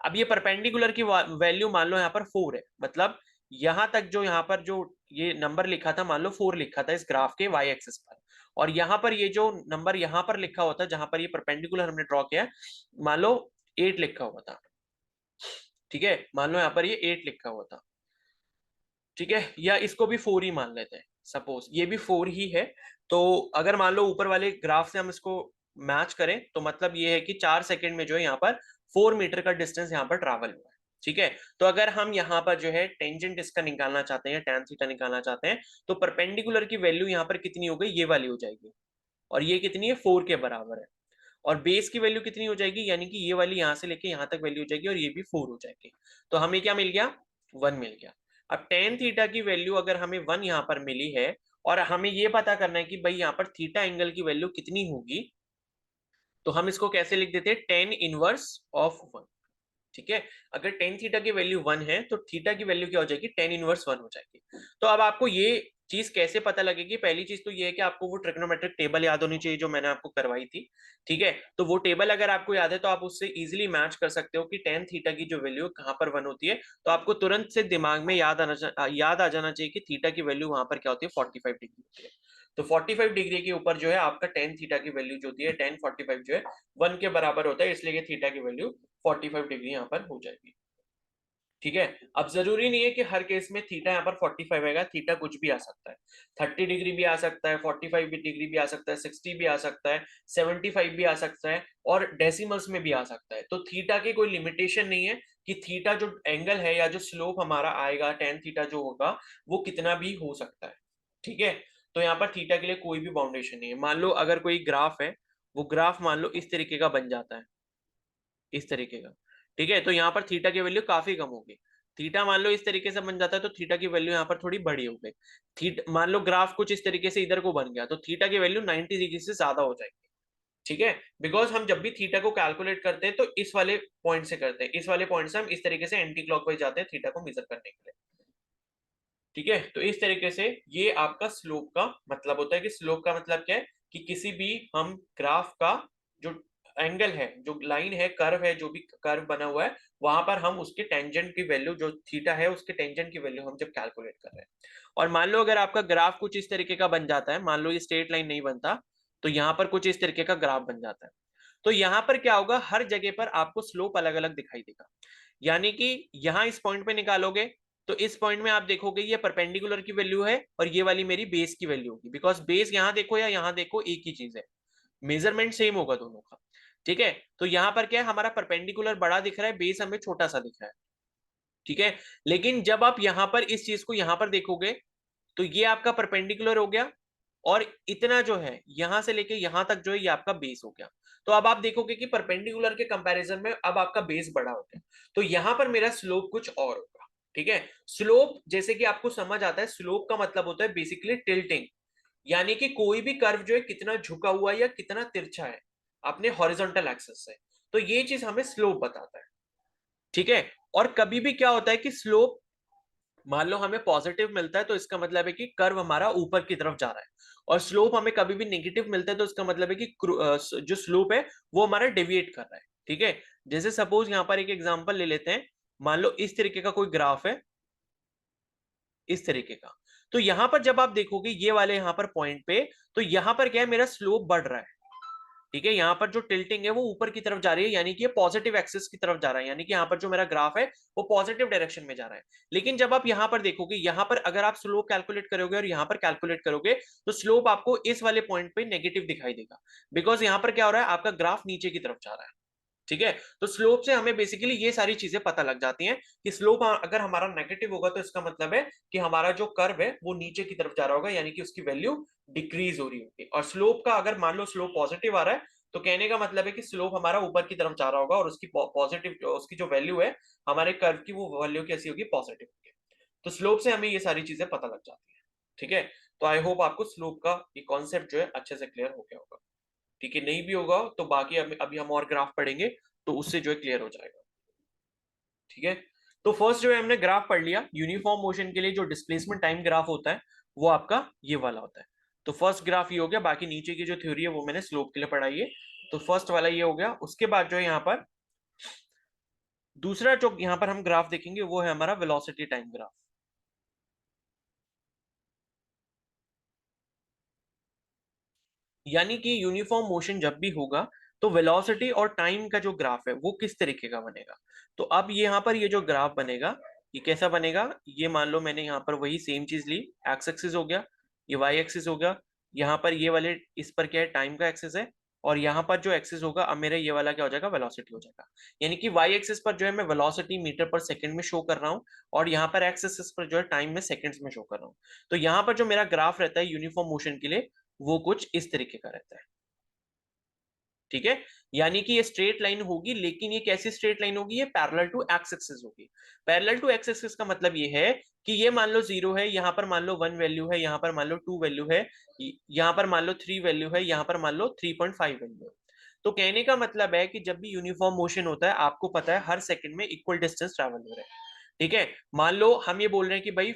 अब ये परपेंडिकुलर की वैल्यू मान लो यहाँ पर 4 है, मतलब यहाँ तक जो यहाँ पर जो ये नंबर लिखा था, मान लो 4 लिखा था इस ग्राफ के वाई एक्सिस पर, और यहाँ पर ये जो नंबर यहाँ पर लिखा होता है जहां पर ये परपेंडिकुलर हमने ड्रॉ किया, मान लो 8 लिखा हुआ था। ठीक है, मान लो यहाँ पर ये 8 लिखा हुआ था। ठीक है, या इसको भी 4 ही मान लेते हैं, सपोज ये भी 4 ही है। तो अगर मान लो ऊपर वाले ग्राफ से हम इसको मैच करें तो मतलब ये है कि 4 सेकंड में जो है यहाँ पर 4 मीटर का डिस्टेंस यहाँ पर ट्रैवल हुआ है। ठीक है, तो अगर हम यहाँ पर जो है टेंजेंट इसका निकालना चाहते हैं, tan थीटा निकालना चाहते हैं, तो परपेंडिकुलर की वैल्यू यहाँ पर कितनी हो गई, ये वाली हो जाएगी, और ये कितनी है, 4 के बराबर है। और बेस की वैल्यू कितनी हो जाएगी, यानी कि ये वाली यहाँ से लेके यहाँ तक वैल्यू हो जाएगी, और ये भी 4 हो जाएगी। तो हमें क्या मिल गया, 1 मिल गया। अब टेन थीटा की वैल्यू अगर हमें 1 यहाँ पर मिली है, और हमें ये पता करना है कि भाई यहाँ पर थीटा एंगल की वैल्यू कितनी होगी, तो हम इसको कैसे लिख देते हैं, टेन इनवर्स ऑफ 1। ठीक है, अगर टेन थीटा की वैल्यू 1 है तो थीटा की वैल्यू क्या हो जाएगी, टेन इनवर्स 1 हो जाएगी। तो अब आपको ये चीज कैसे पता लगेगी, पहली चीज तो ये है कि आपको वो ट्रिग्नोमेट्रिक टेबल याद होनी चाहिए जो मैंने आपको करवाई थी। ठीक है, तो वो टेबल अगर आपको याद है तो आप उससे इजीली मैच कर सकते हो कि टेन थीटा की जो वैल्यू कहाँ पर 1 होती है। तो आपको तुरंत से दिमाग में याद आ जाना चाहिए कि थीटा की वैल्यू वहां पर क्या होती है, 45 डिग्री होती है। तो 45 डिग्री के ऊपर जो है आपका टेन थीटा की वैल्यू जो होती है, टेन 45 जो है 1 के बराबर होता है, इसलिए थीटा की वैल्यू 45 डिग्री यहाँ पर हो जाएगी। ठीक है, अब जरूरी नहीं है कि हर केस में थीटा यहाँ पर 45 आएगा, थीटा कुछ भी आ सकता है, 30 डिग्री भी आ सकता है, 45 डिग्री भी आ सकता है, 60 भी आ सकता है, 75 भी आ सकता है, और डेसिमल्स में भी आ सकता है। तो थीटा की कोई लिमिटेशन नहीं है कि थीटा जो एंगल है या जो स्लोप हमारा आएगा, टेन थीटा जो होगा वो कितना भी हो सकता है। ठीक है, तो यहाँ पर थीटा के लिए कोई भी बाउंडेशन नहीं है। मान लो अगर कोई ग्राफ है वो ग्राफ मान लो इस तरीके का बन जाता है, इस तरीके का, ठीक है। तो यहाँ पर थीटा की वैल्यू काफी कम होगी। थीटा मान लो इस तरीके से बन जाता है तो थीटा की वैल्यू यहाँ पर थोड़ी बड़ी हो गई। थीटा मान लो ग्राफ कुछ इस तरीके से इधर को बन गया तो थीटा की वैल्यू 90 डिग्री से ज्यादा हो जाएगी, ठीक है। बिकॉज हम जब भी थीटा को कैलकुलेट करते हैं तो इस वाले पॉइंट से करते हैं, इस वाले पॉइंट से हम इस तरीके से एंटी क्लॉकवाइज जाते हैं थीटा को मेजर करने के लिए, ठीक है। तो इस तरीके से ये आपका स्लोप का मतलब होता है कि स्लोप का मतलब क्या है कि किसी भी हम ग्राफ का जो एंगल है, जो लाइन है, कर्व है, जो भी कर्व बना हुआ है, वहां पर हम उसके टेंजेंट की वैल्यू जो थीटा है उसके टेंजेंट की वैल्यू हम जब कैलकुलेट कर रहे हैं। और मान लो अगर आपका ग्राफ कुछ इस तरीके का बन जाता है, मान लो ये स्ट्रेट लाइन नहीं बनता तो यहाँ पर कुछ इस तरीके का ग्राफ बन जाता है, तो यहाँ पर क्या होगा, हर जगह पर आपको स्लोप अलग अलग दिखाई देगा। यानी कि यहाँ इस पॉइंट पे निकालोगे तो इस पॉइंट में आप देखोगे ये परपेंडिकुलर की वैल्यू है और ये वाली मेरी बेस की वैल्यू होगी, बिकॉज बेस यहाँ देखो या यहाँ देखो एक ही चीज है, मेजरमेंट सेम होगा दोनों का, ठीक है। तो यहाँ पर क्या है, हमारा परपेंडिकुलर बड़ा दिख रहा है, बेस हमें छोटा सा दिख रहा है, ठीक है। लेकिन जब आप यहाँ पर इस चीज को यहाँ पर देखोगे तो ये आपका परपेंडिकुलर हो गया और इतना जो है यहां से लेके यहां तक जो है ये आपका बेस हो गया। तो अब आप देखोगे कि परपेंडिकुलर के कंपैरिजन में अब आपका बेस बड़ा हो गया, तो यहां पर मेरा स्लोप कुछ और होगा, ठीक है। स्लोप जैसे कि आपको समझ आता है, स्लोप का मतलब होता है बेसिकली टिल्टिंग, यानी कि कोई भी कर्व जो है कितना झुका हुआ है या कितना तिरछा है अपने हॉरिजॉन्टल एक्सिस से, तो ये चीज हमें स्लोप बताता है, ठीक है। और कभी भी क्या होता है कि स्लोप मान लो हमें पॉजिटिव मिलता है तो इसका मतलब है कि कर्व हमारा ऊपर की तरफ जा रहा है, और स्लोप हमें कभी भी नेगेटिव मिलता है तो इसका मतलब है कि जो स्लोप है वो हमारा डेविएट कर रहा है, ठीक है। जैसे सपोज यहाँ पर एक एग्जांपल ले लेते हैं, मान लो इस तरीके का कोई ग्राफ है, इस तरीके का, तो यहां पर जब आप देखोगे ये वाले यहाँ पर पॉइंट पे, तो यहां पर क्या है, मेरा स्लोप बढ़ रहा है, ठीक है। यहाँ पर जो टिल्टिंग है वो ऊपर की तरफ जा रही है, यानी कि ये पॉजिटिव एक्सिस की तरफ जा रहा है, यानी कि यहाँ पर जो मेरा ग्राफ है वो पॉजिटिव डायरेक्शन में जा रहा है। लेकिन जब आप यहाँ पर देखोगे, यहाँ पर अगर आप स्लोप कैलकुलेट करोगे और यहाँ पर कैलकुलेट करोगे तो स्लोप आपको इस वाले पॉइंट पे नेगेटिव दिखाई देगा, बिकॉज यहाँ पर क्या हो रहा है, आपका ग्राफ नीचे की तरफ जा रहा है, ठीक है। तो स्लोप से हमें बेसिकली ये सारी चीजें पता लग जाती हैं कि स्लोप अगर हमारा नेगेटिव होगा तो इसका मतलब है कि हमारा जो कर्व है वो नीचे की तरफ जा रहा होगा, यानी कि उसकी वैल्यू डिक्रीज हो रही होगी। और स्लोप का अगर मान लो स्लोप पॉजिटिव आ रहा है तो कहने का मतलब है कि स्लोप हमारा ऊपर की तरफ जा रहा होगा और उसकी पॉजिटिव उसकी जो वैल्यू है हमारे कर्व की, वो वैल्यू कैसी होगी, पॉजिटिव होगी। तो स्लोप से हमें ये सारी चीजें पता लग जाती है, ठीक है। तो आई होप आपको स्लोप का ये कॉन्सेप्ट जो है अच्छे से क्लियर हो गया होगा, ठीक है। नहीं भी होगा तो बाकी अभी हम और ग्राफ पढ़ेंगे तो उससे जो है क्लियर हो जाएगा, ठीक है। तो फर्स्ट जो है हमने ग्राफ पढ़ लिया, यूनिफॉर्म मोशन के लिए जो डिस्प्लेसमेंट टाइम ग्राफ होता है वो आपका ये वाला होता है। तो फर्स्ट ग्राफ ये हो गया, बाकी नीचे की जो थ्योरी है वो मैंने स्लोप के लिए पढ़ाई है। तो फर्स्ट वाला ये हो गया। उसके बाद जो है यहाँ पर दूसरा जो यहाँ पर हम ग्राफ देखेंगे वो है हमारा वेलोसिटी टाइम ग्राफ। यानी कि यूनिफॉर्म मोशन जब भी होगा तो वेलोसिटी और टाइम का जो ग्राफ है वो किस तरीके का बनेगा। तो अब यहाँ पर ये जो ग्राफ बनेगा ये कैसा बनेगा, ये मान लो मैंने यहाँ पर वही सेम चीज ली, एक्स एक्सिस हो गया, ये वाई एक्सिस हो गया, यहाँ पर ये वाले इस पर क्या है, टाइम का एक्सिस है, और यहाँ पर जो एक्सिस होगा अब मेरा ये वाला क्या हो जाएगा, वेलोसिटी हो जाएगा। यानी कि वाई एक्सिस पर जो है मैं वेलोसिटी मीटर पर सेकंड में शो कर रहा हूँ, और यहाँ पर एक्स एक्सिस पर जो है टाइम में सेकंड्स में शो कर रहा हूँ। तो यहाँ पर जो मेरा ग्राफ रहता है यूनिफॉर्म मोशन के लिए वो कुछ इस तरीके का रहता है, ठीक है। यानी कि ये स्ट्रेट लाइन होगी, लेकिन ये कैसी स्ट्रेट लाइन होगी, ये पैरेलल टू एक्स एक्सिस होगी। पैरेलल टू एक्स एक्सिस का मतलब ये है कि ये मान लो 0 है, यहाँ पर मान लो 1 वैल्यू है, यहाँ पर मान लो 2 वैल्यू है, यहाँ पर मान लो 3 वैल्यू है, यहाँ पर मान लो 3.5 वैल्यू है। तो कहने का मतलब है कि जब भी यूनिफॉर्म मोशन होता है आपको पता है हर सेकंड में इक्वल डिस्टेंस ट्रैवल हो रहा है, ठीक है। मान लो हम ये बोल रहे हैं कि भाई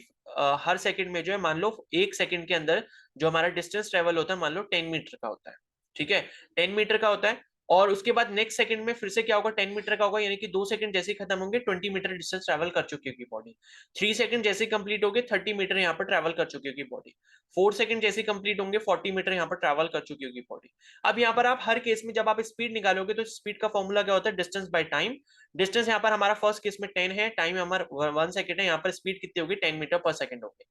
हर सेकंड में जो है, मान लो एक सेकंड के अंदर जो हमारा डिस्टेंस ट्रेवल होता है मान लो 10 मीटर का होता है, ठीक है, 10 मीटर का होता है। और उसके बाद नेक्स्ट सेकंड में फिर से क्या होगा, 10 मीटर का होगा, यानी कि 2 सेकंड जैसे ही खत्म होंगे 20 मीटर डिस्टेंस ट्रैवल कर चुकी होगी बॉडी। 3 सेकंड जैसे ही कंप्लीट होंगे 30 मीटर यहाँ पर ट्रैवल कर चुकी होगी बॉडी। 4 सेकंड जैसे कंप्लीट होंगे 40 मीटर यहाँ पर ट्रैवल कर चुकी होगी बॉडी। अब यहाँ पर आप हर केस में जब आप स्पीड निकालोगे तो स्पीड का फॉर्मूला क्या होता है, डिस्टेंस बाय टाइम। डिस्टेंस यहाँ पर हमारा फर्स्ट केस में 10 है, टाइम हमारा 1 सेकंड है, यहाँ पर स्पीड कितनी होगी, 10 मीटर पर सेकंड होगी।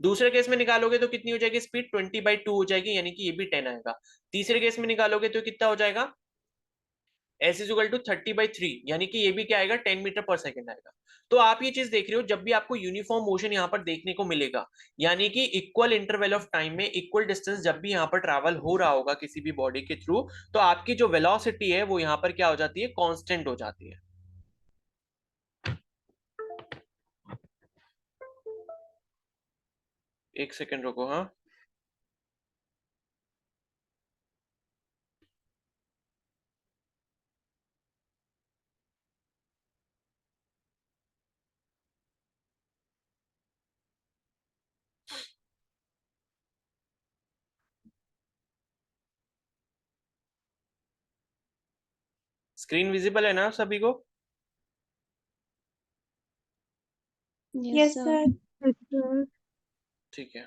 दूसरे केस में निकालोगे तो कितनी हो जाएगी स्पीड, 20/2 हो जाएगी, यानी कि ये भी 10 आएगा। तीसरे केस में निकालोगे तो कितना हो जाएगा, s इज इक्वल टू 30/3, यानी कि ये भी क्या आएगा, 10 मीटर पर सेकेंड आएगा। तो आप ये चीज देख रहे हो, जब भी आपको यूनिफॉर्म मोशन यहाँ पर देखने को मिलेगा, यानी कि इक्वल इंटरवल ऑफ टाइम में इक्वल डिस्टेंस जब भी यहाँ पर ट्रैवल हो रहा होगा किसी भी बॉडी के थ्रू, तो आपकी जो वेलोसिटी है वो यहाँ पर क्या हो जाती है, कांस्टेंट हो जाती है। एक सेकेंड रुको, हाँ। स्क्रीन विजिबल है ना सभी को? Yes sir. ठीक है,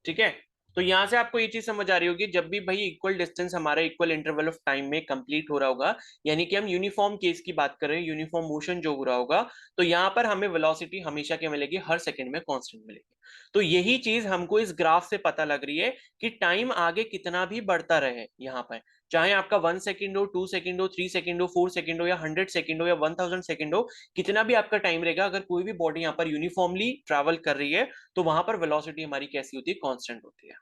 ठीक है। तो यहां से आपको ये चीज समझ आ रही होगी, जब भी भाई इक्वल डिस्टेंस हमारा इक्वल इंटरवल ऑफ टाइम में कंप्लीट हो रहा होगा, यानी कि हम यूनिफॉर्म केस की बात कर रहे हैं, यूनिफॉर्म मोशन जो हो रहा होगा, तो यहाँ पर हमें वेलोसिटी हमेशा क्या मिलेगी, हर सेकंड में कांस्टेंट मिलेगी। तो यही चीज हमको इस ग्राफ से पता लग रही है कि टाइम आगे कितना भी बढ़ता रहे, यहाँ पर चाहे आपका 1 सेकेंड हो, 2 सेकेंड हो, 3 सेकेंड हो, 4 सेकेंड हो, या 100 सेकेंड हो, या 1000 सेकेंड हो, कितना भी आपका टाइम रहेगा, अगर कोई भी बॉडी यहाँ पर यूनिफॉर्मली ट्रैवल कर रही है, तो वहां पर वेलोसिटी हमारी कैसी होती है, कांस्टेंट होती है।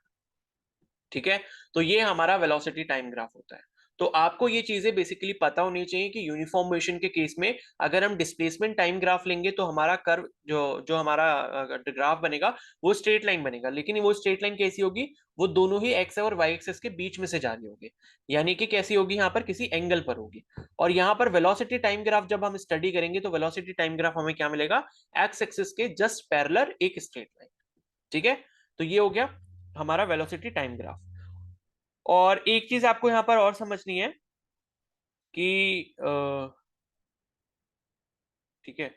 ठीक है, तो ये हमारा वेलोसिटी टाइम ग्राफ होता है। तो आपको ये चीजें बेसिकली पता होनी चाहिए कि यूनिफॉर्म मोशन के केस में अगर हम डिस्प्लेसमेंट टाइम ग्राफ लेंगे, तो हमारा कर्व जो जो हमारा ग्राफ बनेगा वो स्ट्रेट लाइन बनेगा, लेकिन वो स्ट्रेट लाइन कैसी होगी, वो दोनों ही एक्स और वाई एक्सिस के बीच में से जा रही होगी, यानी कि कैसी होगी, यहाँ पर किसी एंगल पर होगी। और यहाँ पर वेलोसिटी टाइम ग्राफ जब हम स्टडी करेंगे, तो वेलोसिटी टाइम ग्राफ हमें क्या मिलेगा, एक्स एक्सिस के जस्ट पैरेलल एक स्ट्रेट लाइन। ठीक है, तो ये हो गया हमारा वेलोसिटी टाइम ग्राफ। और एक चीज आपको यहां पर और समझनी है कि ठीक है,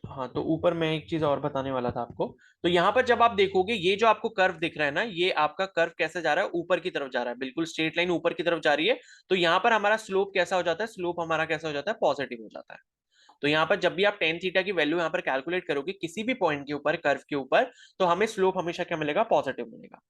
हाँ, तो ऊपर मैं एक चीज और बताने वाला था आपको। तो यहाँ पर जब आप देखोगे, ये जो आपको कर्व दिख रहा है ना, ये आपका कर्व कैसे जा रहा है, ऊपर की तरफ जा रहा है, बिल्कुल स्ट्रेट लाइन ऊपर की तरफ जा रही है। तो यहाँ पर हमारा स्लोप कैसा हो जाता है, स्लोप हमारा कैसा हो जाता है, पॉजिटिव हो जाता है। तो यहाँ पर जब भी आप टेन थीटा की वैल्यू यहाँ पर कैलकुलेट करोगे किसी भी पॉइंट के ऊपर, कर्व के ऊपर, तो हमें स्लोप हमेशा क्या मिलेगा, पॉजिटिव मिलेगा।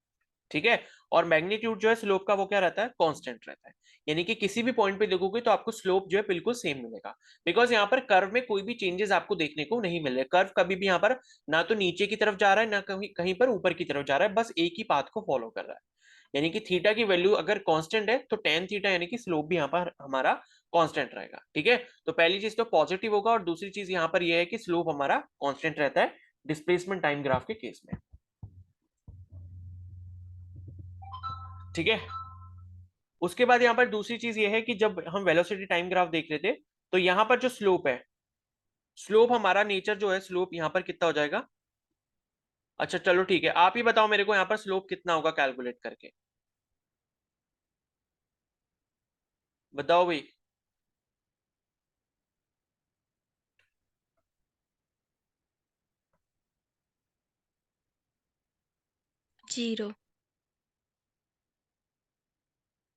ठीक है, और मैग्नीट्यूड जो है स्लोप का वो क्या रहता है, कांस्टेंट रहता है। यानी कि किसी भी पॉइंट पे देखोगे तो आपको स्लोप जो है बिल्कुल सेम मिलेगा, बिकॉज यहाँ पर कर्व में कोई भी चेंजेस आपको देखने को नहीं मिल रहे। कर्व कभी भी यहाँ पर ना तो नीचे की तरफ जा रहा है, ना कहीं कहीं पर ऊपर की तरफ जा रहा है, बस एक ही पाथ को फॉलो कर रहा है। यानी कि थीटा की वैल्यू अगर कांस्टेंट है, तो टेन थीटा यानी कि स्लोप भी यहाँ पर हमारा कांस्टेंट रहेगा। ठीक है, तो पहली चीज तो पॉजिटिव होगा, और दूसरी चीज यहाँ पर यह है कि स्लोप हमारा कांस्टेंट रहता है डिस्प्लेसमेंट टाइम ग्राफ के केस में। ठीक है, उसके बाद यहाँ पर दूसरी चीज ये है कि जब हम वेलोसिटी टाइम ग्राफ देख रहे थे, तो यहाँ पर जो स्लोप है, स्लोप हमारा नेचर जो है, स्लोप यहाँ पर कितना हो जाएगा। अच्छा चलो ठीक है, आप ही बताओ मेरे को यहाँ पर स्लोप कितना होगा कैलकुलेट करके, बताओ भाई। 0।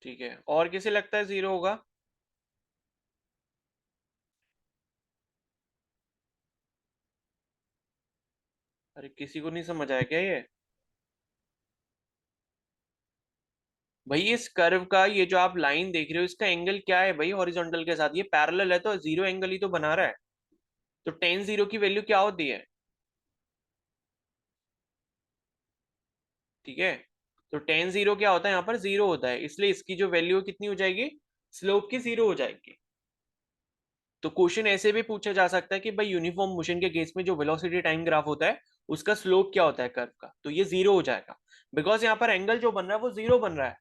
ठीक है, और किसे लगता है 0 होगा? अरे किसी को नहीं समझ आया क्या ये? भाई इस कर्व का ये जो आप लाइन देख रहे हो, इसका एंगल क्या है भाई, हॉरिजॉन्टल के साथ ये पैरेलल है, तो जीरो एंगल ही तो बना रहा है। तो टेन जीरो की वैल्यू क्या होती है? ठीक है, तो टेन जीरो क्या होता है, यहाँ पर जीरो होता है, इसलिए इसकी जो वैल्यू कितनी हो जाएगी, स्लोप की जीरो हो जाएगी। तो क्वेश्चन ऐसे भी पूछा जा सकता है कि भाई यूनिफॉर्म मोशन के केस में जो वेलोसिटी टाइम ग्राफ होता है, उसका स्लोप क्या होता है कर्व का, तो ये जीरो हो जाएगा, बिकॉज यहाँ पर एंगल जो बन रहा है वो जीरो बन रहा है।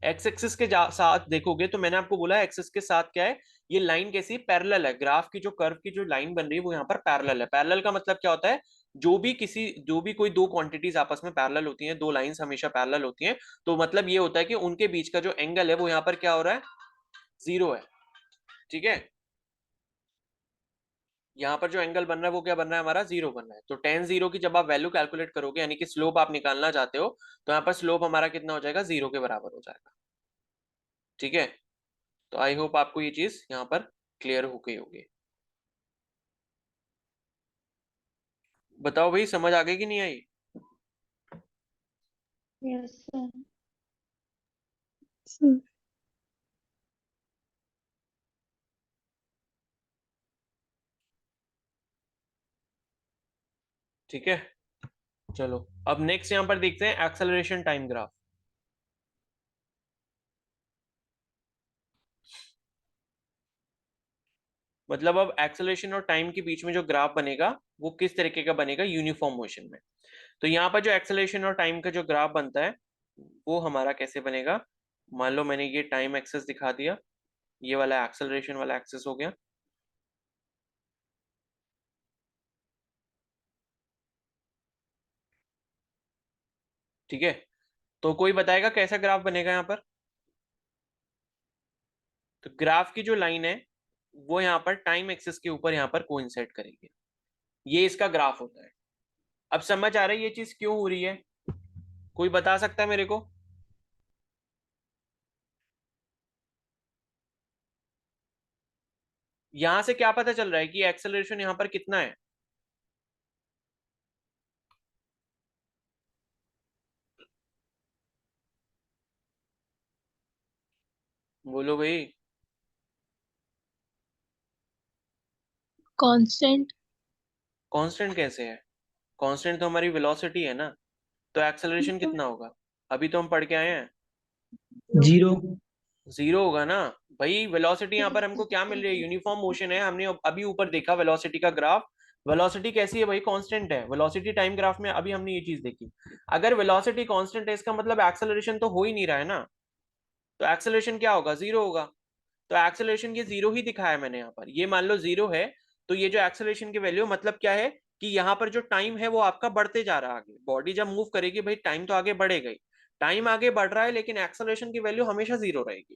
एक्स एक्सिस के साथ देखोगे, तो मैंने आपको बोला एक्सिस के साथ क्या है, ये लाइन कैसी पैरेलल है, ग्राफ की जो कर्व की जो लाइन बन रही है वो यहाँ पर पैरेलल है। पैरेलल का मतलब क्या होता है, जो भी कोई दो क्वांटिटीज आपस में पैरेलल होती हैं, दो लाइंस हमेशा पैरेलल होती हैं, तो मतलब ये होता है कि उनके बीच का जो एंगल है वो यहाँ पर क्या हो रहा है, जीरो है। ठीक है, यहाँ पर जो एंगल बन रहा है वो क्या बन रहा है, हमारा जीरो बन रहा है। तो टेन जीरो की जब आप वैल्यू कैलकुलेट करोगे, यानी कि स्लोप आप निकालना चाहते हो, तो यहाँ पर स्लोप हमारा कितना हो जाएगा, जीरो के बराबर हो जाएगा। ठीक है, तो आई होप आपको ये चीज यहाँ पर क्लियर हो गई होगी। बताओ भाई, समझ आ गई कि नहीं आई? Yes sir. ठीक है, चलो अब नेक्स्ट यहां पर देखते हैं एक्सेलरेशन टाइम ग्राफ। मतलब अब एक्सेलरेशन और टाइम के बीच में जो ग्राफ बनेगा वो किस तरीके का बनेगा, यूनिफॉर्म मोशन में। तो यहाँ पर जो एक्सेलरेशन और टाइम का जो ग्राफ बनता है वो हमारा कैसे बनेगा, मान लो मैंने ये टाइम एक्सेस दिखा दिया, ये वाला एक्सेलरेशन वाला एक्सेस हो गया। ठीक है, तो कोई बताएगा कैसा ग्राफ बनेगा यहाँ पर। तो ग्राफ की जो लाइन है वो यहाँ पर टाइम एक्सेस के ऊपर यहाँ पर कोइंसाइड करेगी, ये इसका ग्राफ होता है। अब समझ आ रहा है ये चीज क्यों हो रही है, कोई बता सकता है मेरे को। यहां से क्या पता चल रहा है कि एक्सेलरेशन यहाँ पर कितना है। बोलो भाई। कांस्टेंट। कांस्टेंट कैसे है, कांस्टेंट तो हमारी वेलोसिटी है ना, तो एक्सेलरेशन कितना होगा, अभी तो हम पढ़ के आए हैं। 0। जीरो होगा ना भाई। वेलोसिटी यहाँ पर हमको क्या मिल रही है, यूनिफॉर्म मोशन है। हमने अभी ऊपर देखा वेलोसिटी का ग्राफ, वेलोसिटी कैसी है भाई, कांस्टेंट है। वेलोसिटी टाइम ग्राफ में अभी हमने ये चीज देखी। अगर वेलोसिटी कांस्टेंट है इसका मतलब एक्सेलरेशन तो हो ही नहीं रहा है ना, तो एक्सेलरेशन क्या होगा, जीरो होगा। तो एक्सेलरेशन ये जीरो ही दिखाया है मैंने यहाँ पर, ये मान लो जीरो है। तो ये जो एक्सेलरेशन की वैल्यू मतलब क्या है कि यहाँ पर जो टाइम है वो आपका बढ़ते जा रहा है आगे। बॉडी जब मूव करेगी भाई टाइम तो आगे बढ़ेगा ही, टाइम आगे बढ़ रहा है लेकिन एक्सेलरेशन की वैल्यू हमेशा जीरो रहेगी।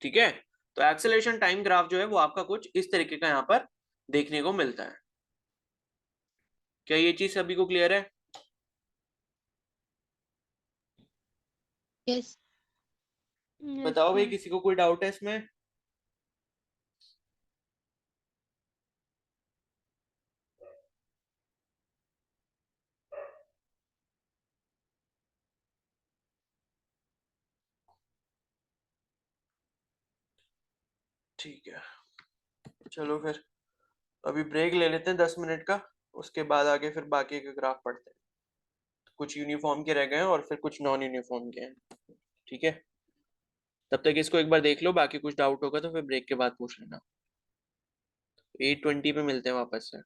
ठीक है, तो एक्सेलरेशन टाइम ग्राफ जो है वो आपका कुछ इस तरीके का यहाँ पर देखने को मिलता है। क्या ये चीज सभी को क्लियर है। यस। बताओ भाई किसी को कोई डाउट है इसमें। ठीक है, चलो फिर अभी ब्रेक ले लेते हैं 10 मिनट का, उसके बाद आगे फिर बाकी के ग्राफ पढ़ते हैं। कुछ यूनिफॉर्म के रह गए हैं और फिर कुछ नॉन यूनिफॉर्म के हैं। ठीक है, तब तक इसको एक बार देख लो, बाकी कुछ डाउट होगा तो फिर ब्रेक के बाद पूछ लेना। 8:20 पे मिलते हैं वापस से।